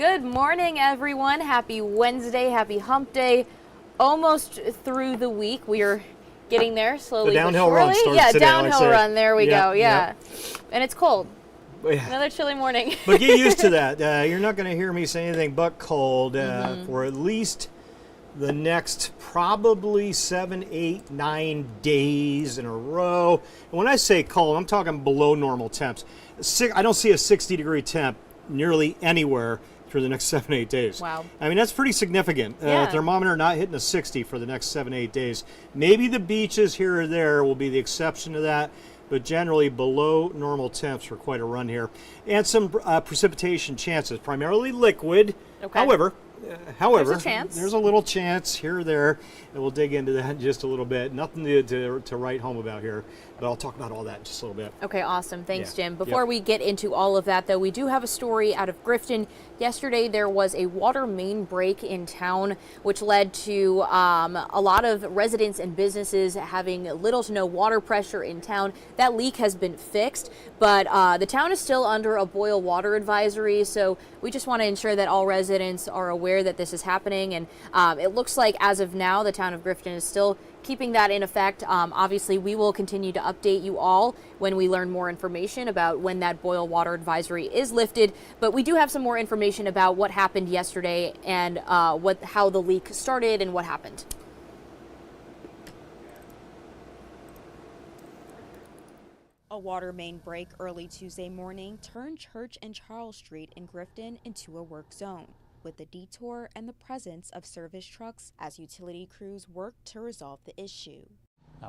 Good morning, everyone. Happy Wednesday, happy hump day. Almost through the week. We are getting there slowly. The downhill run starts yeah, today, downhill run. There we go. Yeah. Yep. And it's cold. Yeah. Another chilly morning. But get used to that. You're not going to hear me say anything but cold for at least the next probably 7, 8, 9 days in a row. And when I say cold, I'm talking below normal temps. I don't see a 60-degree temp nearly anywhere for the next 7, 8 days. Wow. I mean, that's pretty significant. Yeah. Thermometer not hitting a 60 for the next 7, 8 days. Maybe the beaches here or there will be the exception to that, but generally below normal temps for quite a run here. And some precipitation chances, primarily liquid. Okay. However, there's a little chance here or there, and we'll dig into that in just a little bit. Nothing to write home about here, but I'll talk about all that in just a little bit. Okay, awesome. Thanks, Yeah. Jim. Before we get into all of that, though, we do have a story out of Grifton. Yesterday, there was a water main break in town, which led to a lot of residents and businesses having little to no water pressure in town. That leak has been fixed, but the town is still under a boil water advisory, so we just want to ensure that all residents are aware that this is happening. And it looks like as of now, the town of Grifton is still keeping that in effect. Obviously, we will continue to update you all when we learn more information about when that boil water advisory is lifted. But we do have some more information about what happened yesterday and how the leak started and what happened. A water main break early Tuesday morning turned Church and Charles Street in Grifton into a work zone, with the detour and the presence of service trucks as utility crews worked to resolve the issue.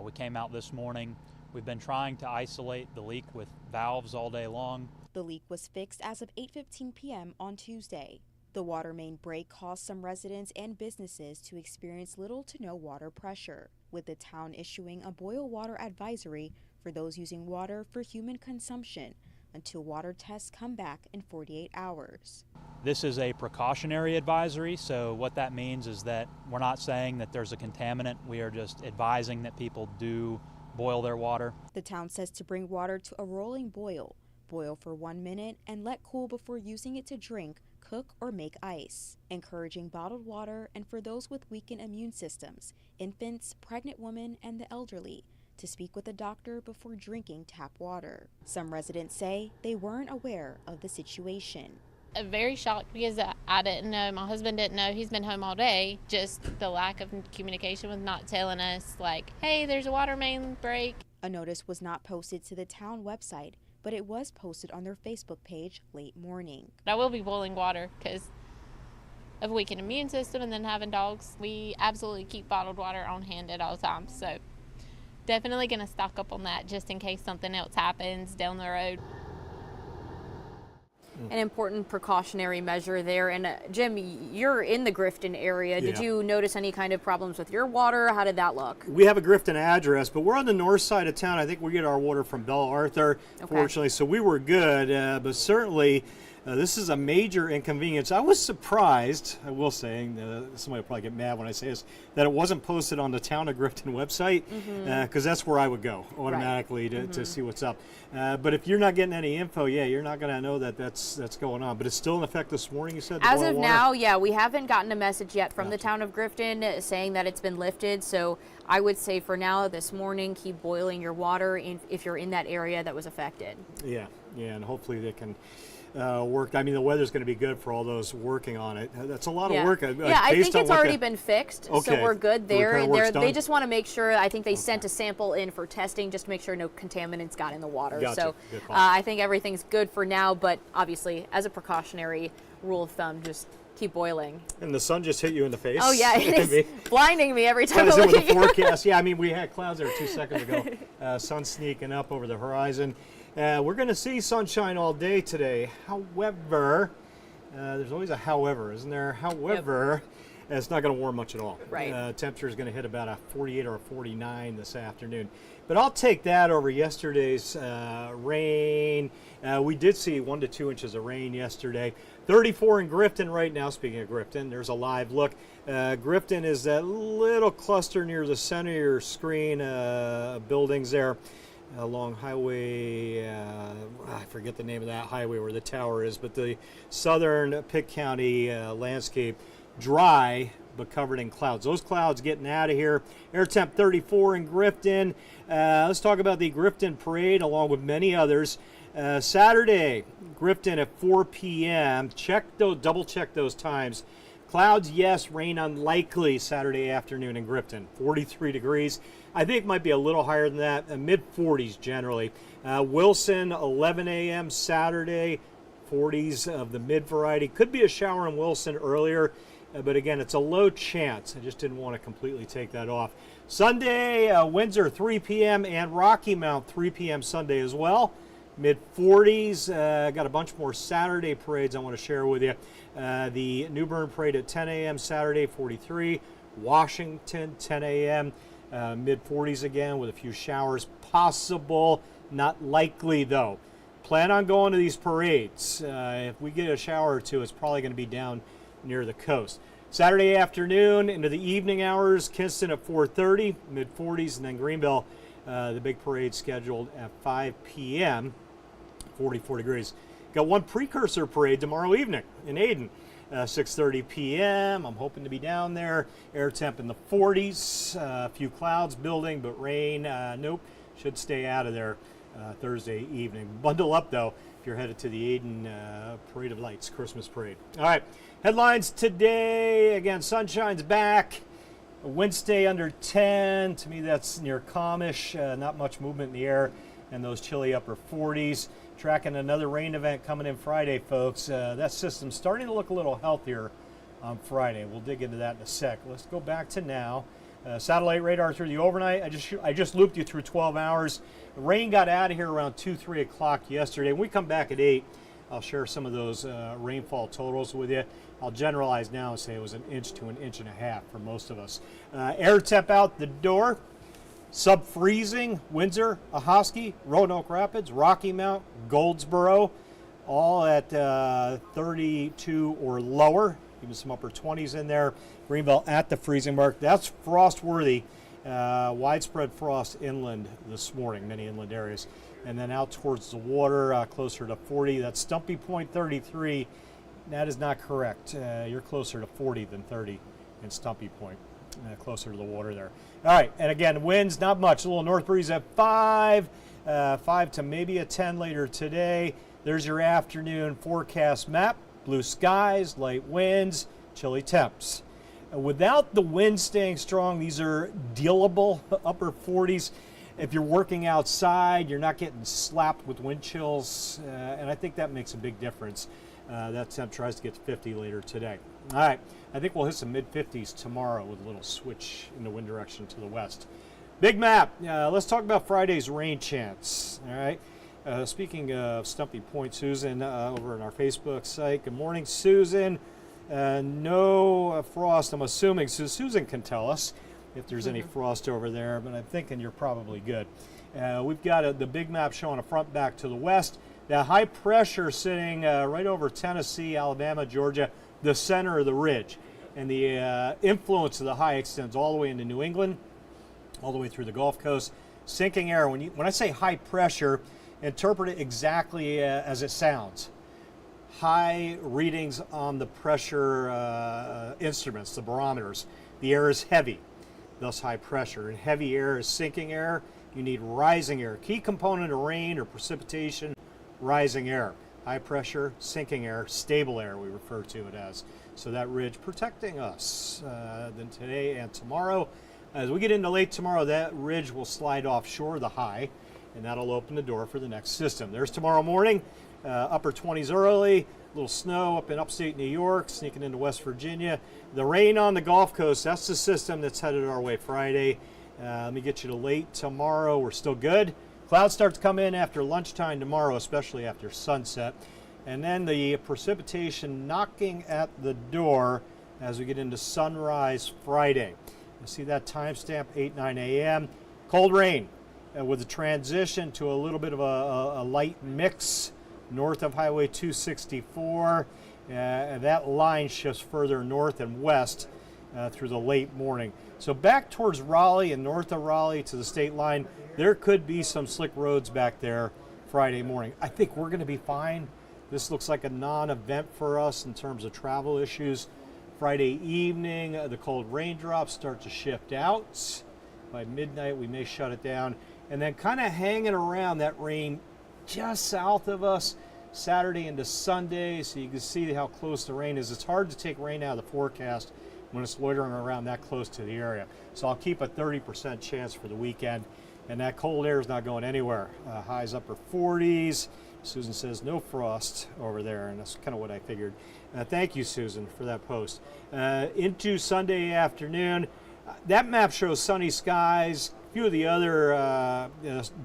We came out this morning. We've been trying to isolate the leak with valves all day long. The leak was fixed as of 8:15 p.m. on Tuesday. The water main break caused some residents and businesses to experience little to no water pressure, with the town issuing a boil water advisory for those using water for human consumption until water tests come back in 48 hours. This is a precautionary advisory, so what that means is that we're not saying that there's a contaminant. We are just advising that people do boil their water. The town says to bring water to a rolling boil, boil for 1 minute, and let cool before using it to drink, cook, or make ice. Encouraging bottled water, and for those with weakened immune systems, infants, pregnant women, and the elderly, to speak with a doctor before drinking tap water. Some residents say they weren't aware of the situation. I'm very shocked because I didn't know, my husband didn't know, he's been home all day. Just the lack of communication with not telling us, like, hey, there's a water main break. A notice was not posted to the town website, but it was posted on their Facebook page late morning. I will be boiling water because of a weakened immune system, and then having dogs, we absolutely keep bottled water on hand at all times. So definitely going to stock up on that just in case something else happens down the road. An important precautionary measure there. And Jim, you're in the Grifton area. Did you notice any kind of problems with your water? How did that look? We have a Grifton address, but we're on the north side of town. I think we get our water from Belle Arthur, fortunately, so we were good. But certainly, this is a major inconvenience. I was surprised, I will say, somebody will probably get mad when I say this, that it wasn't posted on the Town of Grifton website, because that's where I would go automatically to see what's up. But if you're not getting any info, you're not going to know that that's going on. But it's still in effect this morning, you said? As of now, we haven't gotten a message yet from the Town of Grifton saying that it's been lifted. So I would say for now, this morning, keep boiling your water if you're in that area that was affected. Yeah, and hopefully they can work. I mean, the weather's going to be good for all those working on it. That's a lot of work. I think it's already been fixed, so we're good there. And they just want to make sure, I think they sent a sample in for testing just to make sure no contaminants got in the water. Gotcha. So I think everything's good for now, but obviously, as a precautionary rule of thumb, just keep boiling. And the sun just hit you in the face. Oh, yeah, it is blinding me every time I look look at the forecast. Yeah, I mean, we had clouds there 2 seconds ago. Sun sneaking up over the horizon. We're going to see sunshine all day today. However, there's always a however, isn't there? However, it's not going to warm much at all. Right. Temperature is going to hit about a 48 or a 49 this afternoon. But I'll take that over yesterday's rain. We did see 1 to 2 inches of rain yesterday. 34 in Grifton right now. Speaking of Grifton, there's a live look. Grifton is that little cluster near the center of your screen, buildings there. along highway, I forget the name of that highway where the tower is, but the southern Pitt County landscape, dry but covered in clouds. Those clouds getting out of here. Air temp 34 in Grifton. Let's talk about the Grifton Parade along with many others. Saturday, Grifton at 4 p.m. Double check those times. Clouds, yes. Rain unlikely Saturday afternoon in Grifton. 43 degrees. I think it might be a little higher than that. Mid-40s generally. Wilson, 11 a.m. Saturday. 40s of the mid variety. Could be a shower in Wilson earlier, but again, it's a low chance. I just didn't want to completely take that off. Sunday, Windsor, 3 p.m. and Rocky Mount, 3 p.m. Sunday as well. Mid-40s. Got a bunch more Saturday parades I want to share with you. The New Bern Parade at 10 a.m. Saturday, 43. Washington, 10 a.m. Mid-40s again with a few showers possible. Not likely, though. Plan on going to these parades. If we get a shower or two, it's probably going to be down near the coast. Saturday afternoon into the evening hours, Kinston at 4:30, mid-40s, and then Greenville, the big parade scheduled at 5 p.m., 44 degrees. Got one precursor parade tomorrow evening in Ayden, 6:30 p.m. I'm hoping to be down there. Air temp in the 40s, a few clouds building, but rain, nope, should stay out of there Thursday evening. Bundle up, though, if you're headed to the Ayden Parade of Lights, Christmas parade. All right, headlines today. Again, sunshine's back. A wind stay under 10. To me, that's near calmish. Not much movement in the air, and those chilly upper 40s. Tracking another rain event coming in Friday, folks. That system's starting to look a little healthier on Friday. We'll dig into that in a sec. Let's go back to now. Satellite radar through the overnight. I just looped you through 12 hours. The rain got out of here around 3 o'clock yesterday. When we come back at 8, I'll share some of those rainfall totals with you. I'll generalize now and say it was 1 inch to 1.5 inches for most of us. Air temp out the door. Sub-freezing, Windsor, Ahoskie, Roanoke Rapids, Rocky Mount, Goldsboro, all at 32 or lower. Even some upper 20s in there. Greenville at the freezing mark. That's frost-worthy. Widespread frost inland this morning, many inland areas. And then out towards the water, closer to 40. That's Stumpy Point 33. That is not correct. You're closer to 40 than 30 in Stumpy Point. Closer to the water there. All right, and again, winds, not much. A little north breeze at 5 to maybe a 10 later today. There's your afternoon forecast map. Blue skies, light winds, chilly temps. Without the wind staying strong, these are dealable, upper 40s. If you're working outside, you're not getting slapped with wind chills, and I think that makes a big difference. That temp tries to get to 50 later today. All right, I think we'll hit some mid-50s tomorrow with a little switch in the wind direction to the west. Big map. Let's talk about Friday's rain chance. All right. Speaking of Stumpy Point, Susan over on our Facebook site. Good morning, Susan. No frost, I'm assuming. So Susan can tell us if there's any frost over there, but I'm thinking you're probably good. We've got the big map showing a front back to the west. That high pressure sitting right over Tennessee, Alabama, Georgia, the center of the ridge. And the influence of the high extends all the way into New England, all the way through the Gulf Coast. Sinking air, when I say high pressure, interpret it exactly as it sounds. High readings on the pressure instruments, the barometers. The air is heavy, thus high pressure. And heavy air is sinking air. You need rising air. Key component of rain or precipitation, rising air. High pressure, sinking air, stable air we refer to it as. So that ridge protecting us then today and tomorrow. As we get into late tomorrow, that ridge will slide offshore the high, and that'll open the door for the next system. There's tomorrow morning, upper 20s early, a little snow up in upstate New York, sneaking into West Virginia. The rain on the Gulf Coast, that's the system that's headed our way Friday. Let me get you to late tomorrow. We're still good. Clouds start to come in after lunchtime tomorrow, especially after sunset. And then the precipitation knocking at the door as we get into sunrise Friday. You see that timestamp, 8-9 a.m. Cold rain with a transition to a little bit of a light mix north of Highway 264. That line shifts further north and west through the late morning. So back towards Raleigh and north of Raleigh to the state line, there could be some slick roads back there Friday morning. I think we're going to be fine. This looks like a non-event for us in terms of travel issues. Friday evening, the cold raindrops start to shift out. By midnight, we may shut it down. And then kind of hanging around that rain just south of us Saturday into Sunday, so you can see how close the rain is. It's hard to take rain out of the forecast when it's loitering around that close to the area. So I'll keep a 30% chance for the weekend. And that cold air is not going anywhere. Highs upper 40s. Susan says no frost over there, and that's kind of what I figured. Thank you, Susan, for that post. Into Sunday afternoon, that map shows sunny skies. A few of the other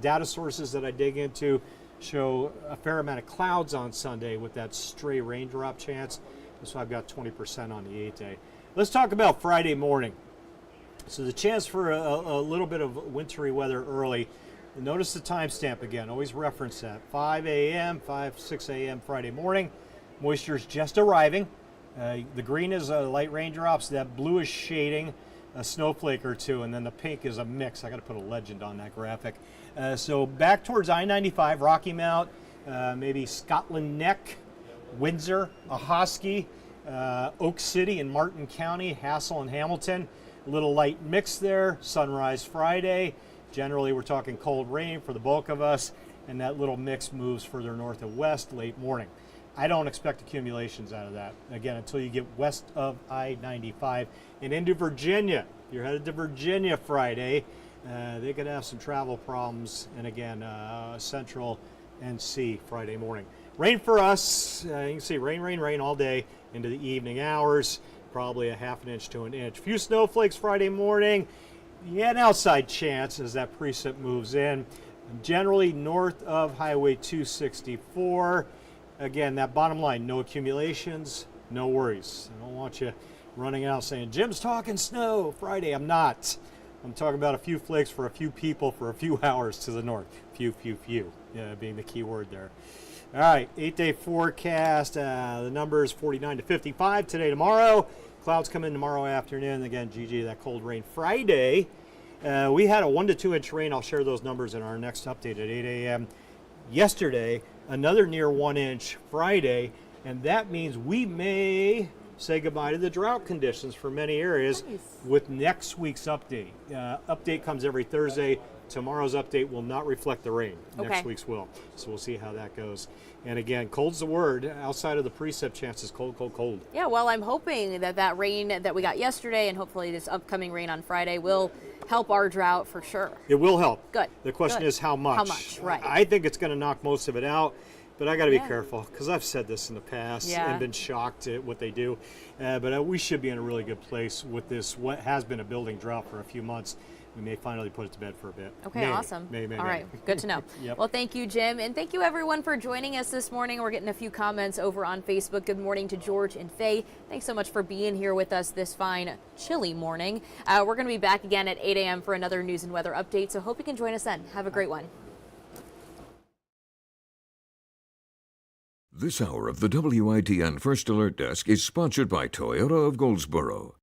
data sources that I dig into show a fair amount of clouds on Sunday with that stray raindrop chance. So I've got 20% on the 8-day. Let's talk about Friday morning. So the chance for a little bit of wintry weather early. Notice the timestamp again. Always reference that. 5 a.m., 6 a.m. Friday morning. Moisture's just arriving. The green is light raindrops. That blue is shading, a snowflake or two, and then the pink is a mix. I got to put a legend on that graphic. So back towards I-95, Rocky Mount, maybe Scotland Neck, Windsor, Ahoskie, Oak City in Martin County, Hassel and Hamilton. A little light mix there. Sunrise Friday. Generally, we're talking cold rain for the bulk of us, and that little mix moves further north and west late morning. I don't expect accumulations out of that, again, until you get west of I-95 and into Virginia. You're headed to Virginia Friday. They could have some travel problems, and again, central NC Friday morning. Rain for us, you can see rain all day into the evening hours, probably a half an inch to an inch. Few snowflakes Friday morning. Yeah, an outside chance as that precip moves in. Generally north of Highway 264. Again, that bottom line, no accumulations, no worries. I don't want you running out saying, Jim's talking snow Friday. I'm not. I'm talking about a few flakes for a few people for a few hours to the north. Few, being the key word there. All right, 8-day forecast. The number is 49 to 55 today, tomorrow. Clouds come in tomorrow afternoon. Again, Gigi, that cold rain Friday. We had a 1 to 2 inch rain. I'll share those numbers in our next update at 8 a.m. Yesterday, another near 1 inch Friday, and that means we may say goodbye to the drought conditions for many areas with next week's update. Update comes every Thursday. Tomorrow's update will not reflect the rain. Next week's will. So we'll see how that goes. And again, cold's the word. Outside of the precip chances, cold. Yeah, well, I'm hoping that rain that we got yesterday and hopefully this upcoming rain on Friday will help our drought for sure. It will help. Good. The question is how much? How much, right. I think it's going to knock most of it out. But I got to be careful because I've said this in the past and been shocked at what they do. But we should be in a really good place with this, what has been a building drought for a few months. We may finally put it to bed for a bit. Okay, awesome. Maybe. All right, good to know. Yep. Well, thank you, Jim. And thank you, everyone, for joining us this morning. We're getting a few comments over on Facebook. Good morning to George and Faye. Thanks so much for being here with us this fine, chilly morning. We're going to be back again at 8 a.m. for another news and weather update. So hope you can join us then. Have a great one. This hour of the WITN First Alert Desk is sponsored by Toyota of Goldsboro.